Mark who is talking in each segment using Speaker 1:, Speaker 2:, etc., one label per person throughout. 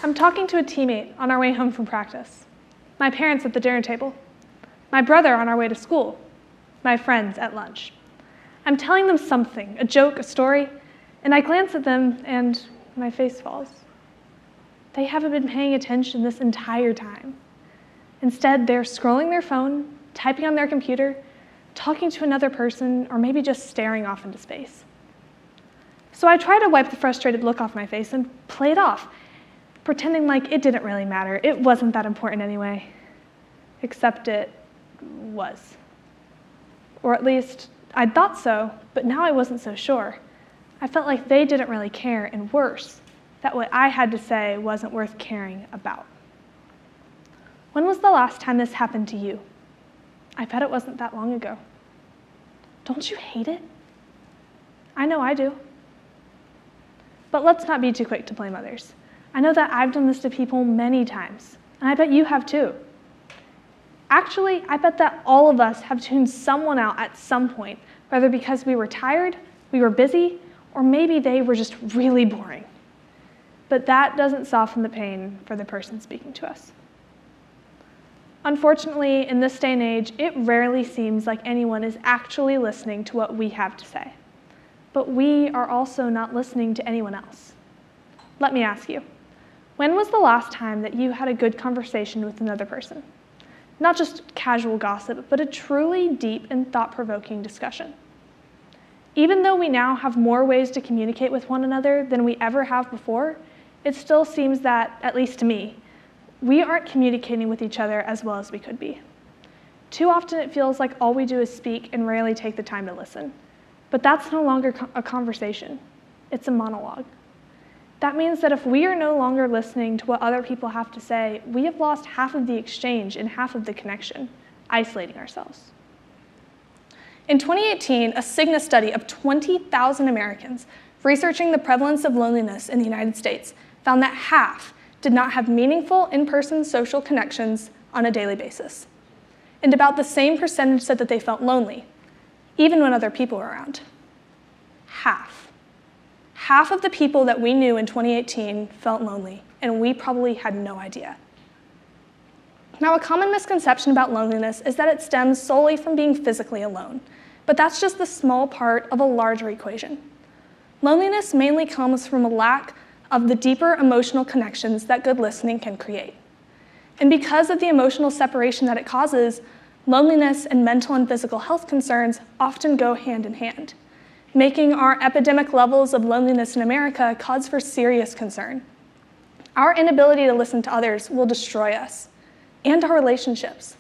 Speaker 1: I'm talking to a teammate on our way home from practice, my parents at the dinner table, my brother on our way to school, my friends at lunch. I'm telling them something, a joke, a story, and I glance at them and my face falls. They haven't been paying attention this entire time. Instead, they're scrolling their phone, typing on their computer, talking to another person, or maybe just staring off into space. So I try to wipe the frustrated look off my face and play it off, pretending like it didn't really matter. It wasn't that important anyway. Except it was. Or at least, I'd thought so, but now I wasn't so sure. I felt like they didn't really care, and worse, that what I had to say wasn't worth caring about. When was the last time this happened to you? I bet it wasn't that long ago. Don't you hate it? I know I do. But let's not be too quick to blame others. I know that I've done this to people many times, and I bet you have too. Actually, I bet that all of us have tuned someone out at some point, whether because we were tired, we were busy, or maybe they were just really boring. But that doesn't soften the pain for the person speaking to us. Unfortunately, in this day and age, it rarely seems like anyone is actually listening to what we have to say. But we are also not listening to anyone else. Let me ask you, when was the last time that you had a good conversation with another person? Not just casual gossip, but a truly deep and thought-provoking discussion. Even though we now have more ways to communicate with one another than we ever have before, it still seems that, at least to me, we aren't communicating with each other as well as we could be. Too often it feels like all we do is speak and rarely take the time to listen. But that's no longer a conversation. It's a monologue. That means that if we are no longer listening to what other people have to say, we have lost half of the exchange and half of the connection, isolating ourselves. In 2018, a Cigna study of 20,000 Americans researching the prevalence of loneliness in the United States found that half did not have meaningful in-person social connections on a daily basis. And about the same percentage said that they felt lonely, even when other people were around. Half. Half of the people that we knew in 2018 felt lonely, and we probably had no idea. Now, a common misconception about loneliness is that it stems solely from being physically alone, but that's just the small part of a larger equation. Loneliness mainly comes from a lack of the deeper emotional connections that good listening can create. And because of the emotional separation that it causes, loneliness and mental and physical health concerns often go hand in hand, making our epidemic levels of loneliness in America cause for serious concern. Our inability to listen to others will destroy us and our relationships.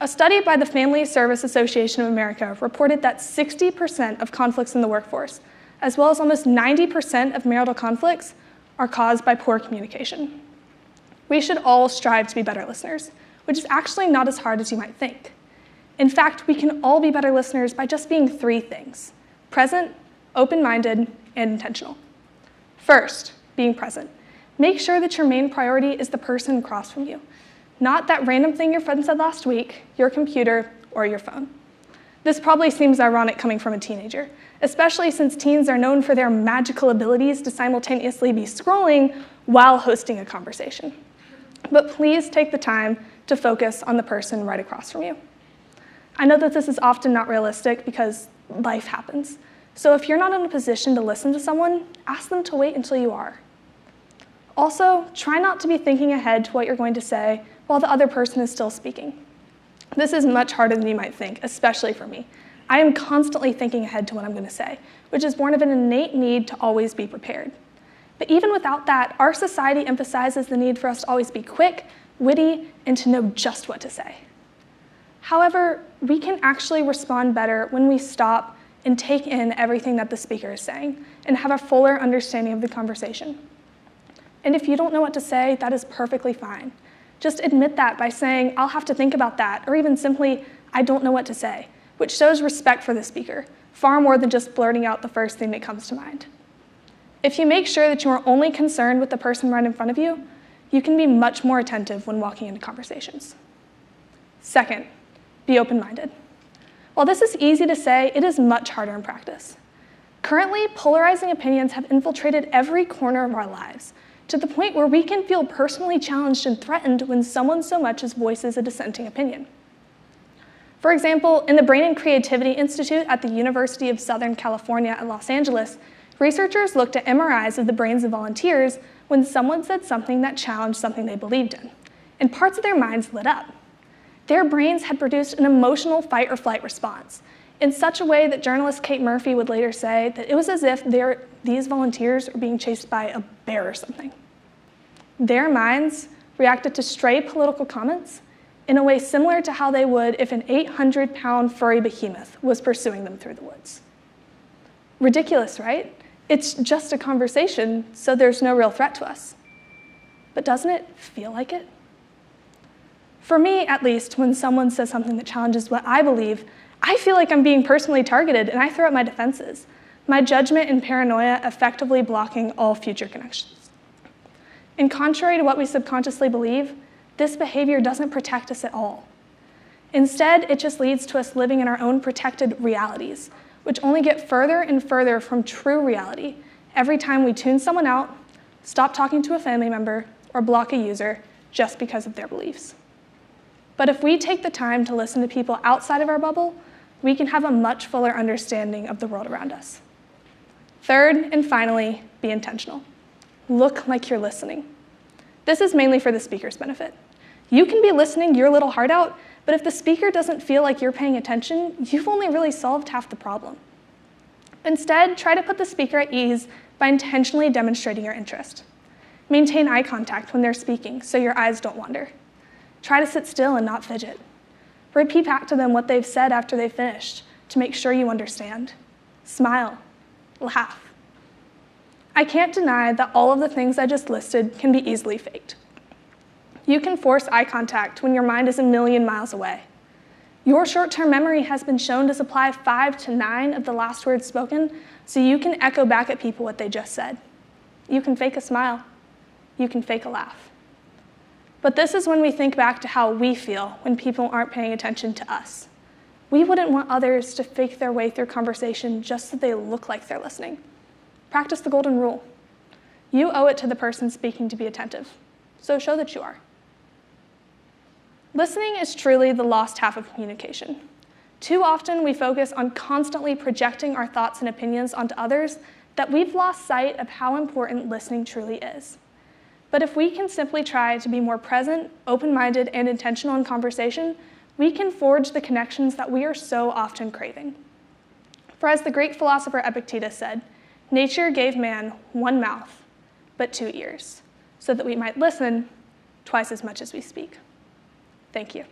Speaker 1: A study by the Family Service Association of America reported that 60% of conflicts in the workforce, as well as almost 90% of marital conflicts, are caused by poor communication. We should all strive to be better listeners, which is actually not as hard as you might think. In fact, we can all be better listeners by just being 3 things: present, open-minded, and intentional. First, being present. Make sure that your main priority is the person across from you, not that random thing your friend said last week, your computer, or your phone. This probably seems ironic coming from a teenager, especially since teens are known for their magical abilities to simultaneously be scrolling while hosting a conversation. But please take the time to focus on the person right across from you. I know that this is often not realistic because life happens. So if you're not in a position to listen to someone, ask them to wait until you are. Also, try not to be thinking ahead to what you're going to say while the other person is still speaking. This is much harder than you might think, especially for me. I am constantly thinking ahead to what I'm going to say, which is born of an innate need to always be prepared. But even without that, our society emphasizes the need for us to always be quick, witty, and to know just what to say. However, we can actually respond better when we stop and take in everything that the speaker is saying and have a fuller understanding of the conversation. And if you don't know what to say, that is perfectly fine. Just admit that by saying, "I'll have to think about that," or even simply, "I don't know what to say," which shows respect for the speaker, far more than just blurting out the first thing that comes to mind. If you make sure that you are only concerned with the person right in front of you, you can be much more attentive when walking into conversations. Second, be open-minded. While this is easy to say, it is much harder in practice. Currently, polarizing opinions have infiltrated every corner of our lives, to the point where we can feel personally challenged and threatened when someone so much as voices a dissenting opinion. For example, in the Brain and Creativity Institute at the University of Southern California at Los Angeles, researchers looked at MRIs of the brains of volunteers when someone said something that challenged something they believed in, and parts of their minds lit up. Their brains had produced an emotional fight or flight response in such a way that journalist Kate Murphy would later say that it was as if these volunteers were being chased by a bear or something. Their minds reacted to stray political comments in a way similar to how they would if an 800-pound furry behemoth was pursuing them through the woods. Ridiculous, right? It's just a conversation, so there's no real threat to us. But doesn't it feel like it? For me, at least, when someone says something that challenges what I believe, I feel like I'm being personally targeted, and I throw up my defenses, my judgment and paranoia effectively blocking all future connections. And contrary to what we subconsciously believe, this behavior doesn't protect us at all. Instead, it just leads to us living in our own protected realities, which only get further and further from true reality every time we tune someone out, stop talking to a family member, or block a user just because of their beliefs. But if we take the time to listen to people outside of our bubble, we can have a much fuller understanding of the world around us. Third, and finally, be intentional. Look like you're listening. This is mainly for the speaker's benefit. You can be listening your little heart out, but if the speaker doesn't feel like you're paying attention, you've only really solved half the problem. Instead, try to put the speaker at ease by intentionally demonstrating your interest. Maintain eye contact when they're speaking so your eyes don't wander. Try to sit still and not fidget. Repeat back to them what they've said after they've finished to make sure you understand. Smile. Laugh. I can't deny that all of the things I just listed can be easily faked. You can force eye contact when your mind is a million miles away. Your short-term memory has been shown to supply 5 to 9 of the last words spoken, so you can echo back at people what they just said. You can fake a smile. You can fake a laugh. But this is when we think back to how we feel when people aren't paying attention to us. We wouldn't want others to fake their way through conversation just so they look like they're listening. Practice the golden rule. You owe it to the person speaking to be attentive, so show that you are. Listening is truly the lost half of communication. Too often we focus on constantly projecting our thoughts and opinions onto others that we've lost sight of how important listening truly is. But if we can simply try to be more present, open-minded, and intentional in conversation, we can forge the connections that we are so often craving. For as the great philosopher Epictetus said, nature gave man 1 mouth, but 2 ears, so that we might listen twice as much as we speak. Thank you.